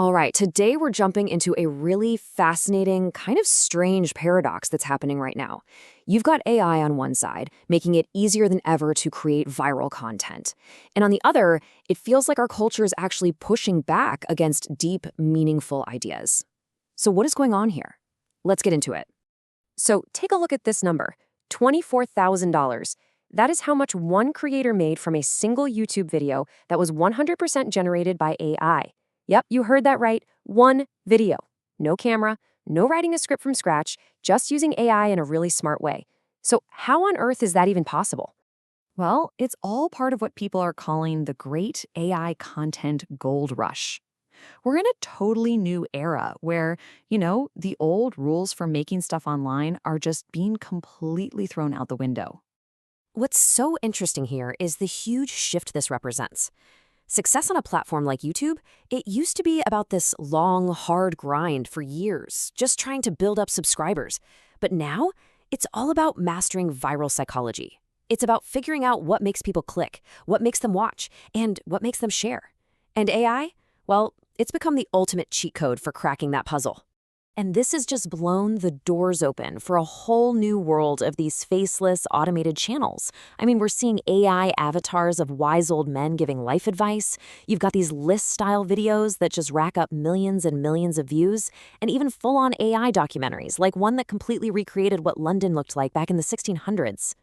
All right, today we're jumping into a really fascinating, kind of strange paradox that's happening right now. You've got AI on one side, making it easier than ever to create viral content. And on the other, it feels like our culture is actually pushing back against deep, meaningful ideas. So what is going on here? Let's get into it. So take a look at this number, $24,000. That is how much one creator made from a single YouTube video that was 100% generated by AI. Yep, you heard that right. One video. No camera, no writing a script from scratch, just using AI in a really smart way. So how on earth is that even possible? Well, it's all part of what people are calling the great AI content gold rush. We're in a totally new era where, the old rules for making stuff online are just being completely thrown out the window. What's so interesting here is the huge shift this represents. Success on a platform like YouTube, it used to be about this long, hard grind for years, just trying to build up subscribers. But now, it's all about mastering viral psychology. It's about figuring out what makes people click, what makes them watch, and what makes them share. And AI? Well, it's become the ultimate cheat code for cracking that puzzle. And this has just blown the doors open for a whole new world of these faceless, automated channels. I mean, we're seeing AI avatars of wise old men giving life advice. You've got these list-style videos that just rack up millions and millions of views, and even full-on AI documentaries, like one that completely recreated what London looked like back in the 1600s.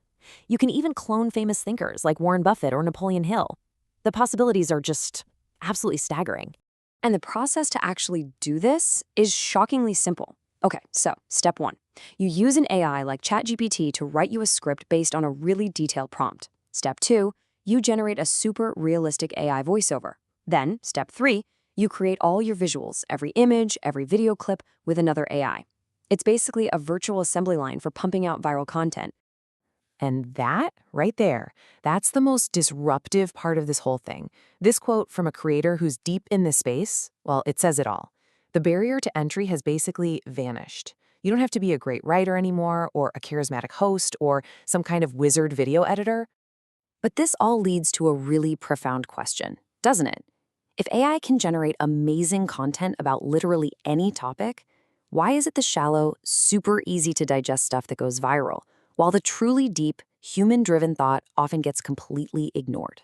You can even clone famous thinkers like Warren Buffett or Napoleon Hill. The possibilities are just absolutely staggering. And the process to actually do this is shockingly simple. Okay, so step one. You use an AI like ChatGPT to write you a script based on a really detailed prompt. Step two, you generate a super realistic AI voiceover. Then, step three, you create all your visuals, every image, every video clip with another AI. It's basically a virtual assembly line for pumping out viral content. And that, right there, that's the most disruptive part of this whole thing. This quote from a creator who's deep in this space, well, it says it all. The barrier to entry has basically vanished. You don't have to be a great writer anymore, or a charismatic host, or some kind of wizard video editor. But this all leads to a really profound question, doesn't it? If AI can generate amazing content about literally any topic, why is it the shallow, super easy to digest stuff that goes viral, while the truly deep, human-driven thought often gets completely ignored?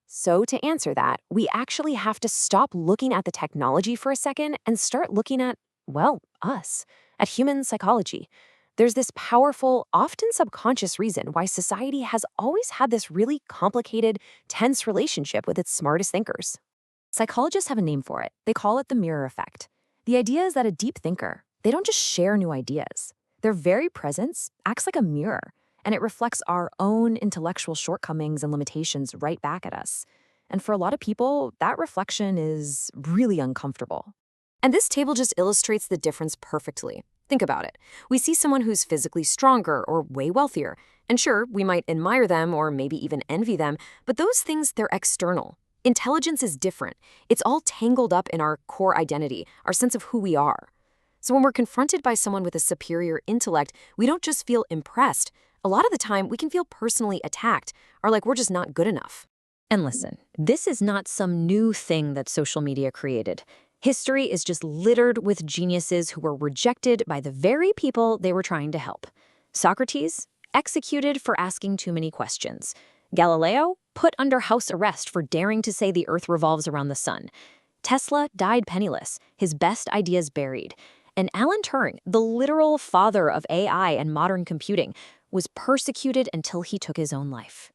So to answer that, we actually have to stop looking at the technology for a second and start looking at, well, us, at human psychology. There's this powerful, often subconscious reason why society has always had this really complicated, tense relationship with its smartest thinkers. Psychologists have a name for it. They call it the mirror effect. The idea is that a deep thinker, they don't just share new ideas. Their very presence acts like a mirror, and it reflects our own intellectual shortcomings and limitations right back at us. And for a lot of people, that reflection is really uncomfortable. And this table just illustrates the difference perfectly. Think about it. We see someone who's physically stronger or way wealthier, and sure, we might admire them or maybe even envy them, but those things, they're external. Intelligence is different. It's all tangled up in our core identity, our sense of who we are. So when we're confronted by someone with a superior intellect, we don't just feel impressed. A lot of the time, we can feel personally attacked, or like we're just not good enough. And listen, this is not some new thing that social media created. History is just littered with geniuses who were rejected by the very people they were trying to help. Socrates, executed for asking too many questions. Galileo, put under house arrest for daring to say the earth revolves around the sun. Tesla died penniless, his best ideas buried. And Alan Turing, the literal father of AI and modern computing, was persecuted until he took his own life.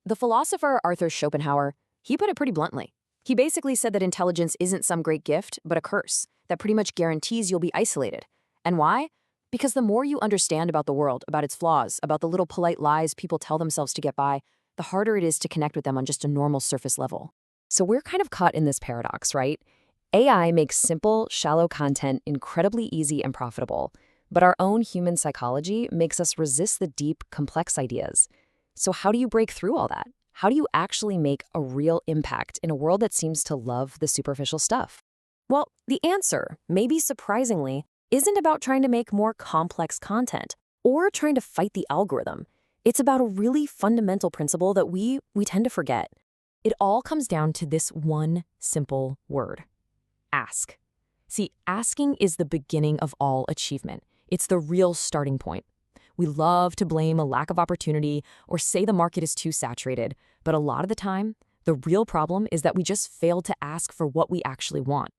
The philosopher Arthur Schopenhauer, he put it pretty bluntly. He basically said that intelligence isn't some great gift, but a curse that pretty much guarantees you'll be isolated. And why? Because the more you understand about the world, about its flaws, about the little polite lies people tell themselves to get by, the harder it is to connect with them on just a normal surface level. So we're kind of caught in this paradox, right? AI makes simple, shallow content incredibly easy and profitable, but our own human psychology makes us resist the deep, complex ideas. So how do you break through all that? How do you actually make a real impact in a world that seems to love the superficial stuff? Well, the answer, maybe surprisingly, isn't about trying to make more complex content or trying to fight the algorithm. It's about a really fundamental principle that we tend to forget. It all comes down to this one simple word: Ask. See, asking is the beginning of all achievement. It's the real starting point. We love to blame a lack of opportunity or say the market is too saturated, but a lot of the time, the real problem is that we just failed to ask for what we actually want.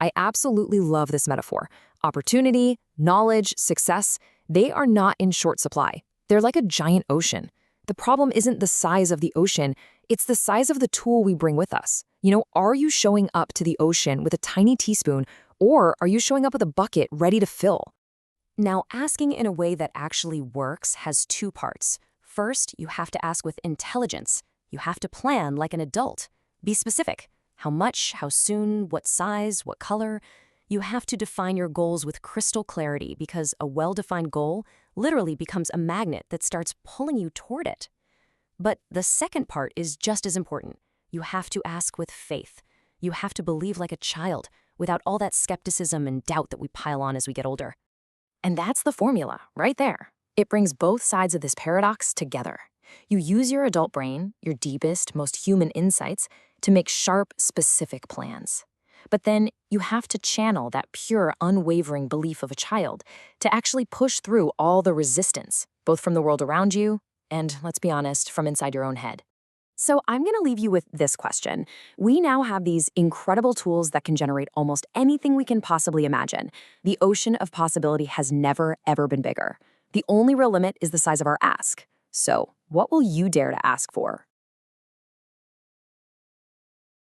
I absolutely love this metaphor. Opportunity, knowledge, success, they are not in short supply. They're like a giant ocean. The problem isn't the size of the ocean, it's the size of the tool we bring with us. Are you showing up to the ocean with a tiny teaspoon, or are you showing up with a bucket ready to fill? Now, asking in a way that actually works has two parts. First, you have to ask with intelligence. You have to plan like an adult. Be specific. How much, how soon, what size, what color? You have to define your goals with crystal clarity because a well-defined goal literally becomes a magnet that starts pulling you toward it. But the second part is just as important. You have to ask with faith. You have to believe like a child, without all that skepticism and doubt that we pile on as we get older. And that's the formula, right there. It brings both sides of this paradox together. You use your adult brain, your deepest, most human insights, to make sharp, specific plans. But then you have to channel that pure, unwavering belief of a child to actually push through all the resistance, both from the world around you and, let's be honest, from inside your own head. So I'm going to leave you with this question. We now have these incredible tools that can generate almost anything we can possibly imagine. The ocean of possibility has never, ever been bigger. The only real limit is the size of our ask. So what will you dare to ask for?